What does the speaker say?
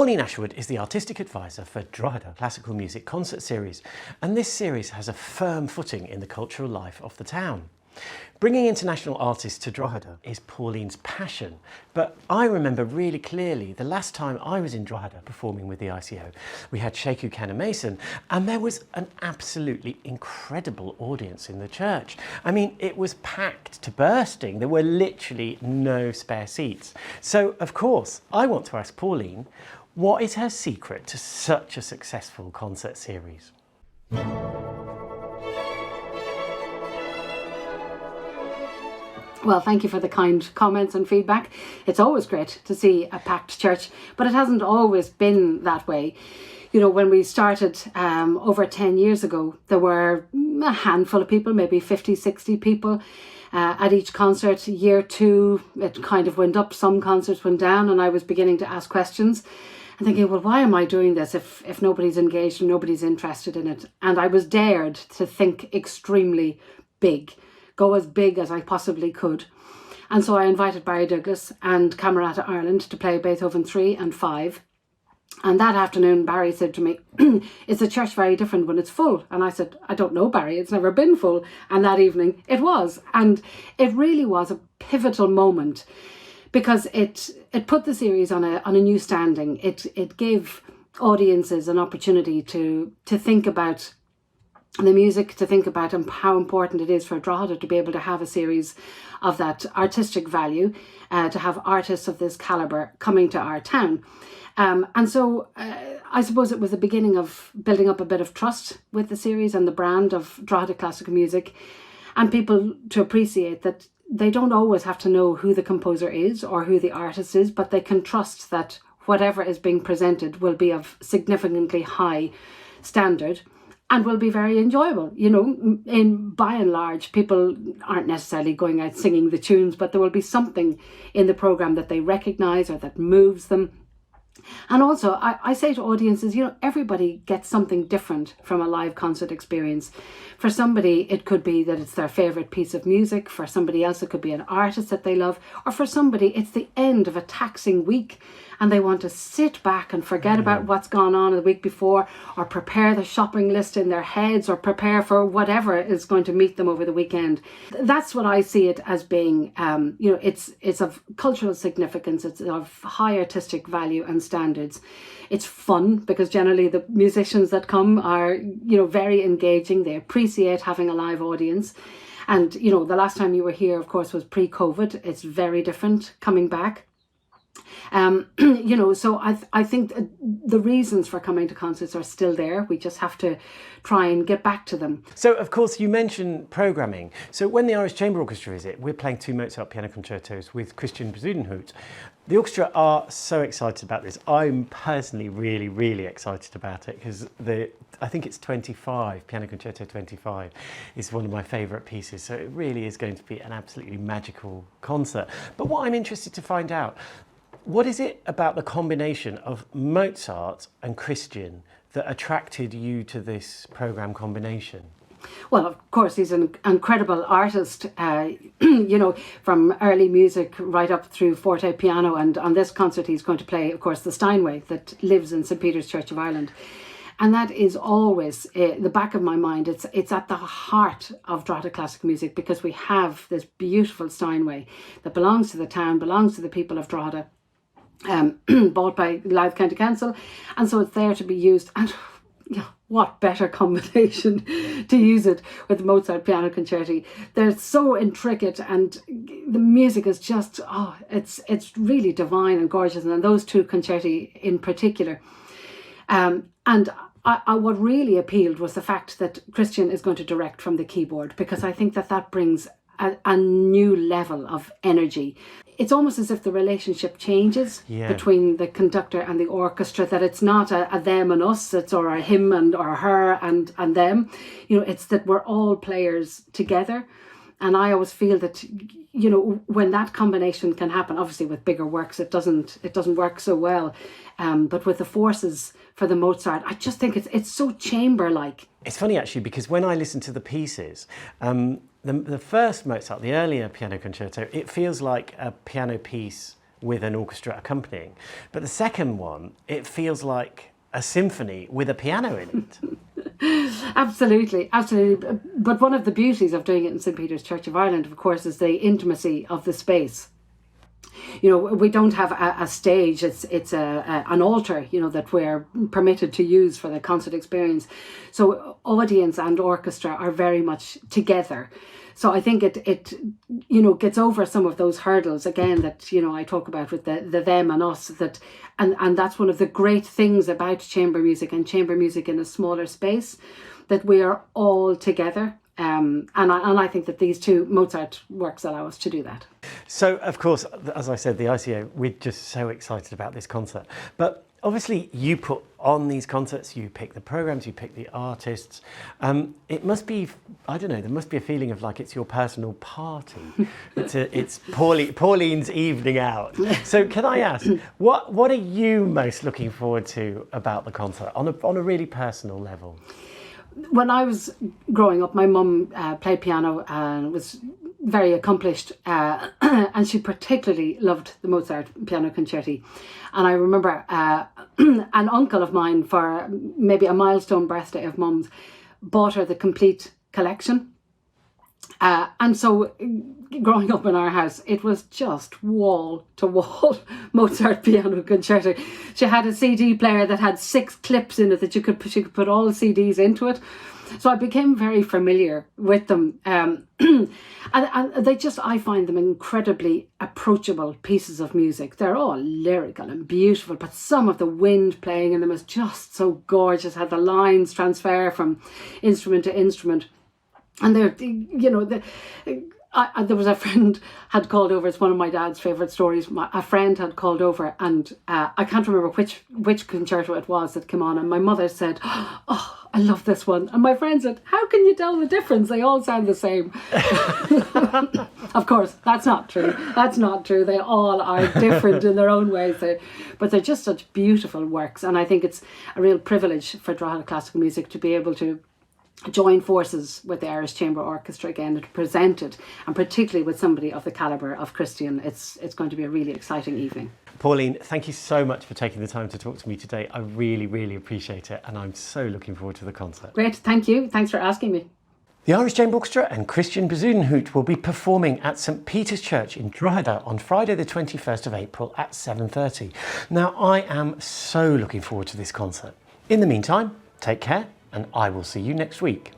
Pauline Ashwood is the artistic advisor for Drogheda Classical Music Concert Series, and this series has a firm footing in the cultural life of the town. Bringing international artists to Drogheda is Pauline's passion, but I remember really clearly the last time I was in Drogheda performing with the ICO. We had Sheku Mason, and there was an absolutely incredible audience in the church. I mean, it was packed to bursting. There were literally no spare seats. So, of course, I want to ask Pauline, what is her secret to such a successful concert series? Well, thank you for the kind comments and feedback. It's always great to see a packed church, but it hasn't always been that way. You know, when we started over 10 years ago, there were a handful of people, maybe 50, 60 people at each concert. Year two, it kind of went up, some concerts went down, and I was beginning to ask questions and thinking, well, why am I doing this if nobody's engaged and nobody's interested in it? And I was dared to think extremely big. Go as big as I possibly could. And so I invited Barry Douglas and Camerata Ireland to play Beethoven 3 and 5. And that afternoon, Barry said to me, is the church very different when it's full? And I said, I don't know, Barry, it's never been full. And that evening it was. And it really was a pivotal moment because it put the series on a new standing. It gave audiences an opportunity to think about the music, to think about how important it is for Drogheda to be able to have a series of that artistic value, to have artists of this calibre coming to our town. And so I suppose it was the beginning of building up a bit of trust with the series and the brand of Drogheda Classical Music, and people to appreciate that they don't always have to know who the composer is or who the artist is, but they can trust that whatever is being presented will be of significantly high standard and will be very enjoyable. You know, by and large, people aren't necessarily going out singing the tunes, but there will be something in the programme that they recognise or that moves them. And also, I say to audiences, you know, everybody gets something different from a live concert experience. For somebody, it could be that it's their favourite piece of music. For somebody else, it could be an artist that they love. Or for somebody, it's the end of a taxing week and they want to sit back and forget about what's gone on the week before, or prepare the shopping list in their heads, or prepare for whatever is going to meet them over the weekend. That's what I see it as being. You know, it's of cultural significance. It's of high artistic value and standards. It's fun because generally the musicians that come are, you know, very engaging. They appreciate having a live audience. And, you know, the last time you were here, of course, was pre-COVID. It's very different coming back. You know, so I think the reasons for coming to concerts are still there. We just have to try and get back to them. So, of course, you mentioned programming. So when the Irish Chamber Orchestra is it, we're playing 2 Mozart piano concertos with Christian Bezudenhout. The orchestra are so excited about this. I'm personally really, really excited about it because I think it's 25, Piano Concerto 25 is one of my favourite pieces. So it really is going to be an absolutely magical concert. But what I'm interested to find out, what is it about the combination of Mozart and Christian that attracted you to this programme combination? Well, of course, he's an incredible artist, you know, from early music right up through forte piano. And on this concert, he's going to play, of course, the Steinway that lives in St. Peter's Church of Ireland. And that is always the back of my mind. It's at the heart of Drogheda classical music because we have this beautiful Steinway that belongs to the town, belongs to the people of Drogheda, bought by Louth County Council. And so it's there to be used. And yeah, what better combination to use it with the Mozart piano concerti. They're so intricate and the music is just, it's really divine and gorgeous. And those 2 concerti in particular. And what really appealed was the fact that Christian is going to direct from the keyboard, because I think that brings a new level of energy. It's almost as if the relationship changes between the conductor and the orchestra, that it's not a them and us, it's or a him and or her and them. You know, it's that we're all players together. And I always feel that, you know, when that combination can happen, obviously with bigger works, it doesn't work so well. But with the forces for the Mozart, I just think it's so chamber-like. It's funny actually, because when I listen to the pieces, the first Mozart, the earlier piano concerto, it feels like a piano piece with an orchestra accompanying. But the second one, it feels like a symphony with a piano in it. Absolutely, absolutely. But one of the beauties of doing it in St. Peter's Church of Ireland, of course, is the intimacy of the space. You know, we don't have a stage, it's an altar, you know, that we're permitted to use for the concert experience. So audience and orchestra are very much together. So I think it you know, gets over some of those hurdles again that, you know, I talk about with the them and us, that and that's one of the great things about chamber music and chamber music in a smaller space, that we are all together. And I think that these two Mozart works allow us to do that. So, of course, as I said, the ICO, we're just so excited about this concert. But obviously, you put on these concerts, you pick the programs, you pick the artists. It must be, I don't know, there must be a feeling of like it's your personal party. It's Pauline's evening out. So can I ask, what are you most looking forward to about the concert on a really personal level? When I was growing up, my mum played piano and was very accomplished, and she particularly loved the Mozart piano concerti. And I remember an uncle of mine, for maybe a milestone birthday of mum's, bought her the complete collection. And so growing up in our house, it was just wall to wall Mozart piano concerto. She had a CD player that had 6 clips in it that she could put all the CDs into it. So I became very familiar with them. And they just, I find them incredibly approachable pieces of music. They're all lyrical and beautiful, but some of the wind playing in them is just so gorgeous, how the lines transfer from instrument to instrument. And they're, you know, there was a friend had called over. It's one of my dad's favourite stories. A friend had called over, and I can't remember which concerto it was that came on. And my mother said, "Oh, I love this one." And my friend said, "How can you tell the difference? They all sound the same." Of course, that's not true. That's not true. They all are different in their own ways. But they're just such beautiful works. And I think it's a real privilege for Drogheda Classical Music to be able to join forces with the Irish Chamber Orchestra again and to present it, and particularly with somebody of the calibre of Christian. It's going to be a really exciting evening. Pauline, thank you so much for taking the time to talk to me today. I really, really appreciate it, and I'm so looking forward to the concert. Great, thank you. Thanks for asking me. The Irish Chamber Orchestra and Christian Bassoonhout will be performing at St. Peter's Church in Drogheda on Friday the 21st of April at 7:30. Now, I am so looking forward to this concert. In the meantime, take care, and I will see you next week.